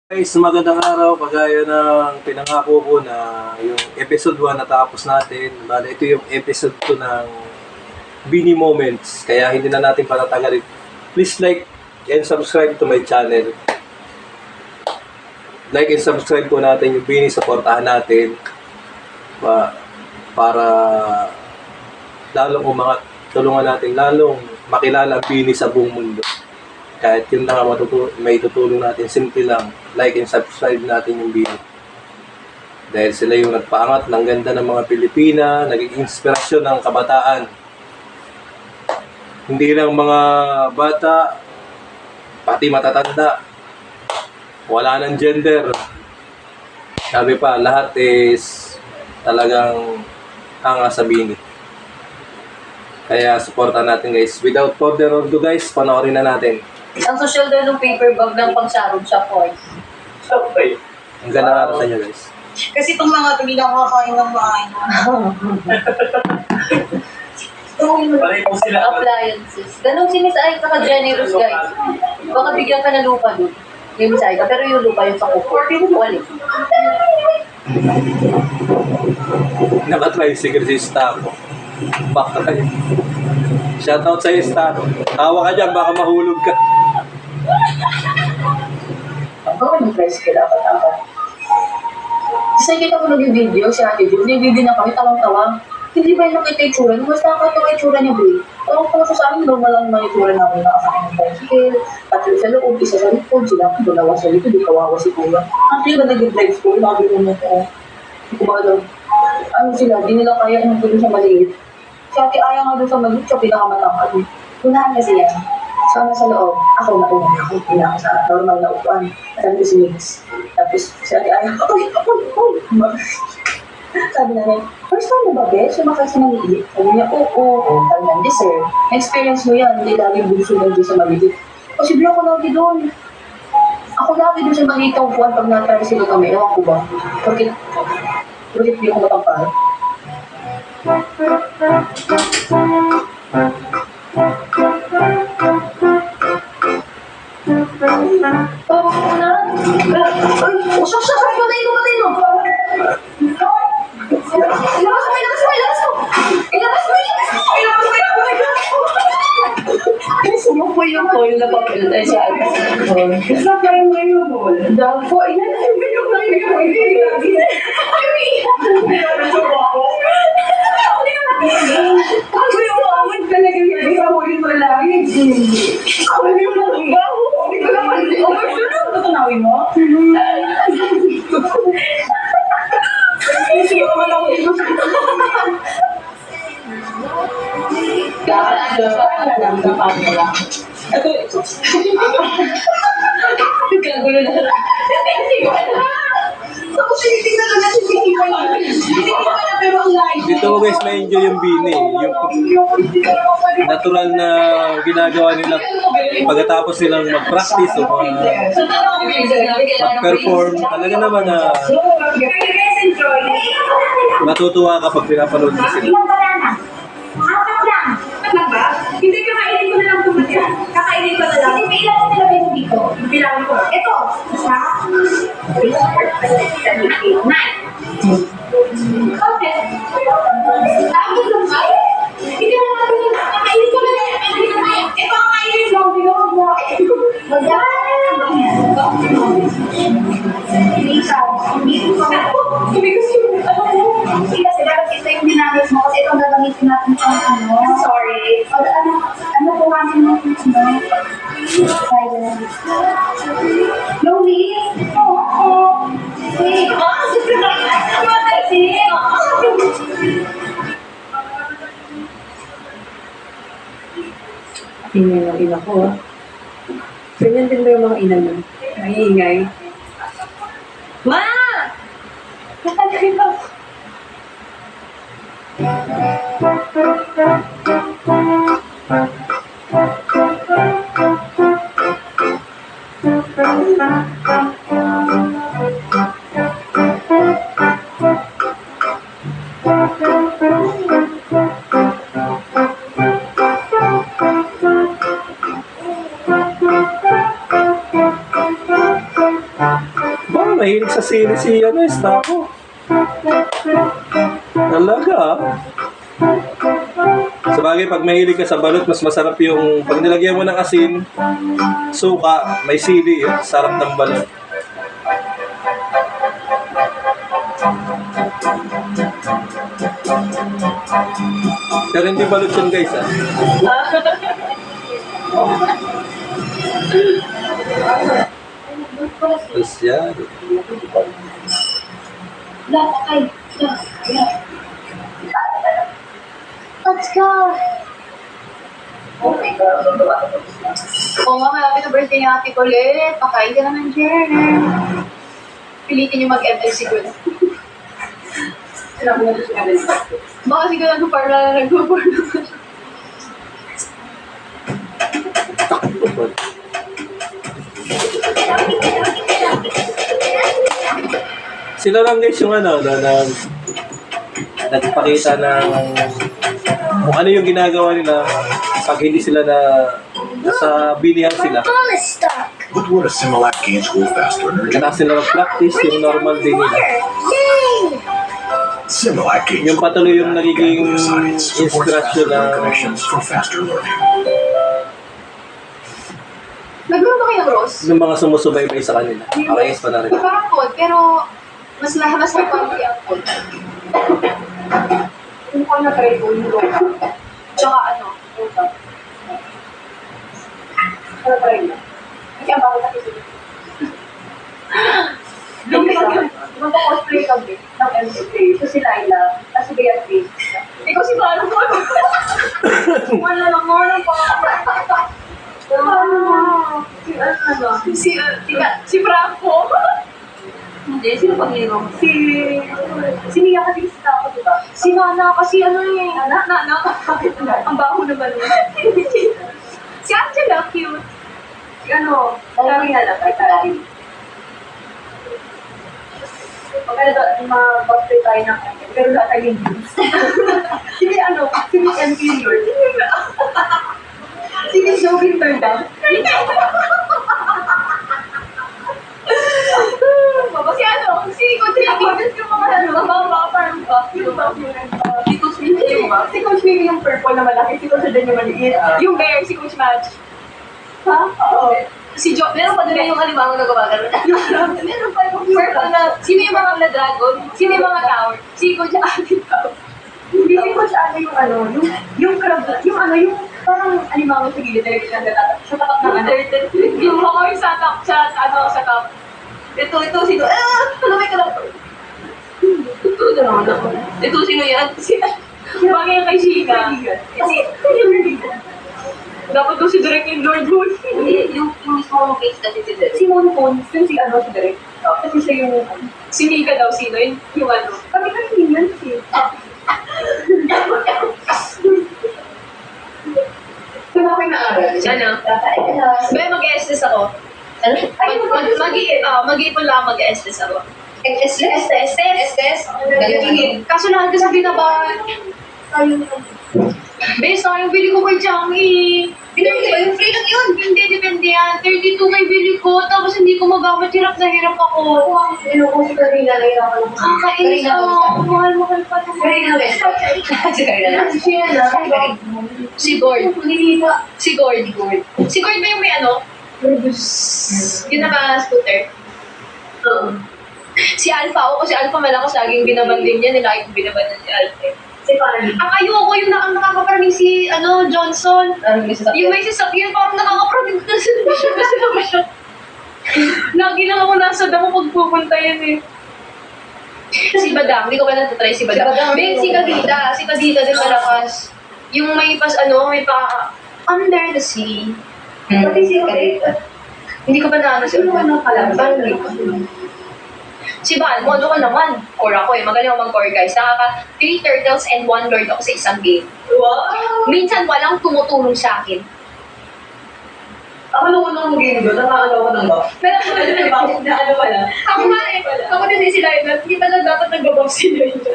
Guys, magandang araw. Kagaya ng pinangako ko na yung episode 1 natapos natin. Bale, ito yung episode 2 ng Bini Moments. Kaya hindi na natin patatagalin. Please like and subscribe to my channel. Like and subscribe po natin yung Bini. Supportahan natin para lalong umangat. Tulungan natin lalong makilala ang Bini sa buong mundo. Kahit yun lang may tutulong natin, simple lang, like and subscribe natin yung video. Dahil sila yung nagpaangat ng ganda ng mga Pilipina, naging inspirasyon ng kabataan. Hindi lang mga bata, pati matatanda. Wala ng gender. Sabi pa, lahat is talagang hanga sa Bini. Kaya supportan natin guys. Without further ado guys, panoorin na natin. Ang social daw ng paper bag ng pangsarog sa boys. Okay. Ang ganda nga sa inyo guys. Kasi itong mga hindi na makakain ng maain. Appliances. Ganun si Miss Aika ka-generous guys. Baka bigyan ka na lupa doon. Yung Miss Aika. Pero yung lupa yung sa kuko. Wali. Naka-tricycle si Stako. Baka kayo. Shoutout sa Stako. Tawa ka dyan, baka mahulog ka. Ang gawin ng tricycle dapat ako. Kasi kita ko nag-video si Ate June. Nag-video na kami, tawang-tawang. Hindi ba yung nakita yung tsura? Nung mas nakakatawa yung tsura niya, bro. Tawang-tawang siya sa amin, normal lang naman yung tsura namin. Nakasakay ng tricycle, tatlo sa loob, isa sa likod, sila ang dalawa sa likod, di kawawa si Kuya. Ate ba nag-drive school? Sabi ko na ito. Hindi ko ba daw. Ano sila, di nila kaya nung doon sa maliit. Si Ate Aya nga doon sa maliit, siya pinakamatangkad. Unahan kasi yan. So, nasa loob, ako nauna ako. Pina ako sa normal na upuan. Sabi ko si Mix. Tapos, si Ate Aya, uy! Sabi na rin, first time mo ba, be? Sumakay sa maliit? Sabi niya, oo. Sabi niya, hindi sir. Na-experience mo yan. Hindi lagi bunso lang sa maliit. Kasi bila ko lagi doon. Ako lagi doon sa maliit ang upuan pag na-try sila kami. Ewan ko ba? Bakit di ako matampal? Oh, na? Ay, usok siya! Patay mo! Ilabas mo! Sumupo yung call na papel tayo sa akin. Isa kayo ngayon, Bol. Dahil po, ilan na yung video na yun. Ako yung awad talaga yun. Isa mo yung malaki. Ako yung malanggaw. Hindi ko naman. Overflow. Tutunawin mo? Hindi ko naman ako dito. Ito. Kagulo na. Tapos tinitingnan na natin yung iba yun. Hindi ko na pero ang live. Dito mo guys, na-enjoy yung Bini. Yung natural na ginagawa nila pagkatapos silang mag-practice o mag-perform. Talaga naman na matutuwa kapag pinapanood mo sila. Hindi, kakainin ko na lang ito. Kakainin ko na lang. Hindi, may ilan ko talaga yung dito. Bilangan ko. Ito. Isa. 3, 4, 5, 6, 7, 8, 9. Okay. Tapos lang ba? Hindi na natin yung kakainin ko na lang. Ito ang kainin mo. Bilangan mo. Magdaan. Hindi ikaw. Hindi ko pa. Hindi ko siya. Sila sila. Ito yung dinamit mo. Kasi itong gagamitin natin sa ano. Sorry. Ano po namin natin sa Loli? Oo. Wait. Super na. Ingay ng ina ko, ah. Ganyan din ba yung mga ina mo? Naiingay. Ma! Nakagay ba? mahilig sa sili si Estako. Talaga ah. Sabagay, pag mahilig ka sa balot, mas masarap yung pag nilagyan mo ng asin, suka, may sili, sarap ng balot. Pero hindi balot yun guys ah. Tapos yan. Let's go! Oh my God. Oo nga, malapit na birthday ni Ate Colette. Pakain ka naman, Jen. Pilitin niyo mag-ML siguro. Baka siguro nag-parla na nag-parla. Sila lang guys yung nagpakita ng kung ano yung ginagawa nila pag hindi sila nasa bilihan sila. What would a Similac gain school fast learner do? Kaya sila mag-practice yung normal day nila. Similac gains Yung patuloy yung nagiging science supports faster inspirasyon learn na connections for faster learning. Naglaro ba kayo ng Rose? ng mga sumusubaybay sa kanila. Parehas pa na rin. Parang pod, pero mas nagpapalaki ang pod. Kung ko na-try ko yung Rose. Tsaka ano? Na-try mo. Kasi ang bakit natin sila. Magpa-cosplay kami ng MCT. So si Laila, at si Beatrice. Ikaw si Mano ko. Wala lang mo lang pa. Si Franco. Hindi, sino pang hero? Si Mia kasi gusto ako, diba? Si Nana kasi ano eh. Nana? Ang baho naman eh. Si Angela, cute. Si ano? Karina lang, kay Karina. Magkano mag-cosplay tayo ng pero lahat tayo yung news. Sige ano, si Miss M. Lord. Si Miss Joey Turndam. Si ano, si Coach Mimi. Yung mga ano, mababa, parang si Coach Mimi yung ba? Si Coach Mimi yung purple na malaki, si Coach Dan yung maliit. Yung bear, si Coach Match. Ha? Oo. Si Jo, meron pa doon yung alimango na gumagano. Meron pa yung purple na, sino yung mga na dragon? Sino yung mga tower? Si Coach Ali Tower. Hindi si Coach Ali yung ano, yung crab, yung ano, yung parang alimango sa gilid, talaga siya natatak. Sa tapat ng ano. Yung mga yung sa top, sa top. Ito, sino? Talumay ka lang. Ito naman ako. Ito, sino yan? Bagay yung kay Sheena. Dapat daw si Direk yung Lord Hood. Yung mismo mong case kasi si Direk. Si Monpon, yung si ano si Direk. Kasi siya yung... Si Mika daw, sino? Yung ano. Kami kasi yun si... Saan ako yung naaral? Ano? Ba, mag-SS ako. Mag-ipon lang mag-SS ako. SS? Kaso lahat kasi binabahan. Bes, yung bili ko kay Changi. Pinili ba yung free lang yun? Hindi, depende yan. 32 kay bili ko, tapos hindi ko magamit. Hirap na hirap ako. Ano ko si Karina, nahirapan ako. Kakainis ako. Mahal pa ito. Karina, bes. Si Karina. Si Gord. Si Gord ba yung may ano? Yung naka-scooter? Oo. Si Alpha ako, kasi Alpha malakas laging binabandin niya. Nilagay ko binabandin si Alpha. Ang ayoko yung nakakaparating si Johnson. Yung may sasakyan, parang nakakaparating ko na siya. Lagi lang ako nasa damo pag pupunta yan eh. Si Badang, hindi ko ba natatry si Badang? Si Kadita din malakas. Yung may may pa under the sea. Pati si Kadita. Hindi ko ba naano si Si Balmo, ano ka naman? Core ako eh. Magaling ako mag-core guys. Nakaka 3 turtles and 1 lord ako sa isang game. Wow! Minsan walang tumutulong sa akin. Ako nung unang game doon, nakakalaw ko ng buff. Pero ako na ano pala. Ako nga eh. Ako din si Laila. Hindi pala dapat nag-buff si Laila.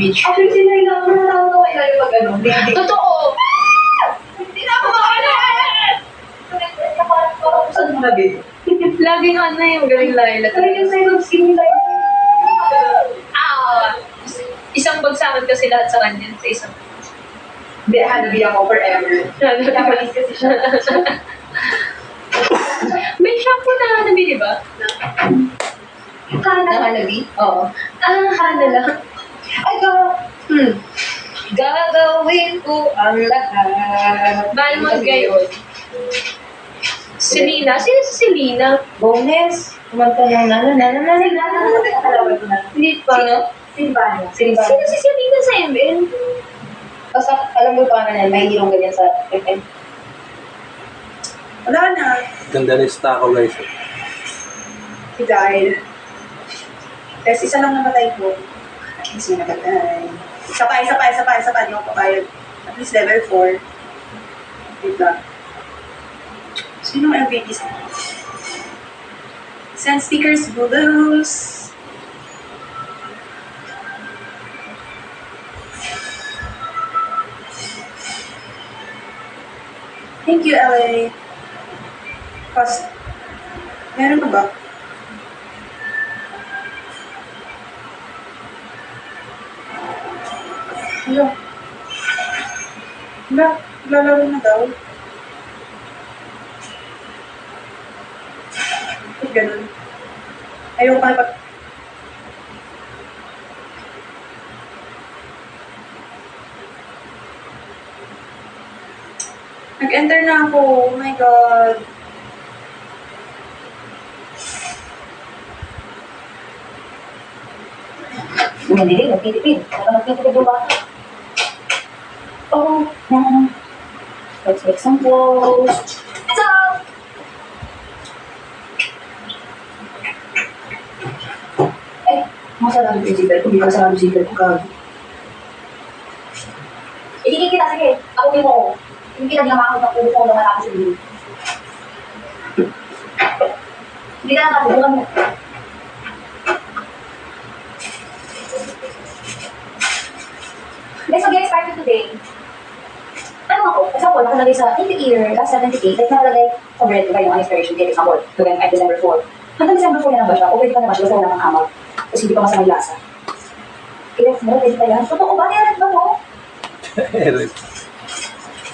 Actually si Laila, ako natawag ko kay Laila pag ano. Totoo! Hindi na ako makakala! Saan mo na game? Laging ano yung galing Laila. Talagang sa'yo, skin nila yun. Isang bagsakan kasi lahat sa kanya. Sa isang. Hindi, hanabi ako forever. Napalis kasi siya. May shampoo na hanabi, di ba? Hanabi? Oo. Hana lang. Ay, gagawin ko ang lahat. Mahal mo gayon. Selena? Sino si Selena? Bonus. Kumanta ng Hindi pa. Sino? Silvana. Silvana. Sino si Selena sa ML? Basta, alam mo pa na may hirong ganyan sa FM. Wala na. Ganda ni Stako guys. Si Dahil. Tapos isa lang namatay ko. At least may nagatay. Isa pa. Di ako papayag. At least level 4. Diba? Sino ang MVP sa Send stickers, bulus. Thank you, LA. Cost. Meron pa ba? Hello. Lalaro na daw. Ba't ganun? Ayaw pa na Nag-enter na ako. Oh my God. Hindi, nagtitipid. Nagtitipid yung bata. Oo, yan. Let's make some clothes. So, Masarap yung zipper ko. Hindi ka sarap yung zipper ko. Gabi. ikikit kita. Sige. Ako din mo. Hindi kita niya makakot ng puso ko na matapos yung video. Hindi ka na matutukan mo. So guys, part today. Ano ako? Example, nakalagay sa in the year, last 78, like nakalagay sa bread, diba yung inspiration date, example, to them at December 4. Hanggang December 4 na ba siya? O pwede pa na ba siya? Basta wala kang amal. Tapos hindi pa masamay lasa. Kaya mo, pwede pa yan? Totoo ba? Meron ba mo?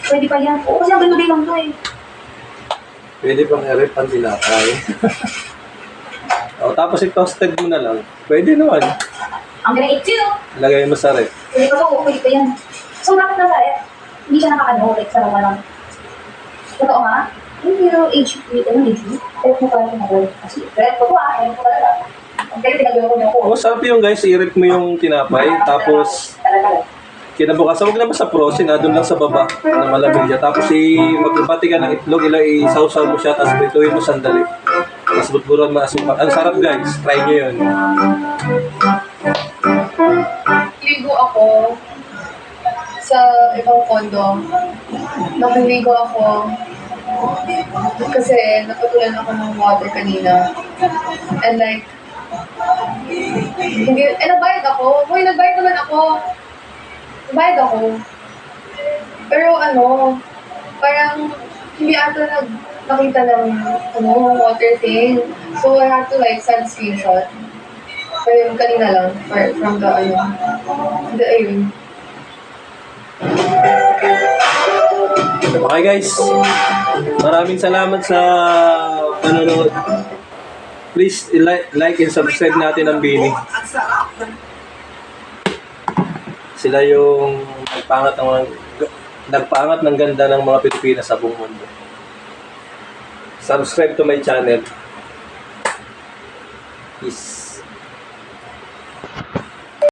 Pwede pa yan? Oo, kasi ang ganda lang to eh. Pwede pang i-rep ang tinapay. O, tapos i-toasted mo na lang. Pwede naman. Ang galing ito yun. Lagay mo sa rep. Pwede pa to, pwede pa yan. So, bakit na sa hindi siya nakakano, like sa mga lang. Totoo nga? Hindi yung age, ano age? Pero mo pala pinagawa. Kasi, red ko red ko talaga. Pero pinagawa ko niya ako. O, sarap yung guys, i-rep mo yung tinapay. Tapos, Talaga. kinabukasan, huwag naman sa frozen, doon lang sa baba na malamig siya. Tapos magbati ka ng itlog, isaw-saw mo siya, tapos prituhin mo sandali. Tapos butburan mo asukal. Ang sarap guys, try nyo yun. Ligo ako sa ibang kondo. Nakaligo ako kasi naputulan ako ng water kanina. And like, hindi, nagbayad ako. Hoy, nagbayad naman ako. Nagbayad ako. Pero ano, parang hindi ata nakita ng water thing. So I had to like send screenshot. Pero kanina lang, from the ayun. Okay guys, maraming salamat sa panonood. Please like and subscribe natin ang Bini. Sila yung nagpaangat ng ganda ng mga Pilipinas sa buong mundo. Subscribe to my channel. Peace.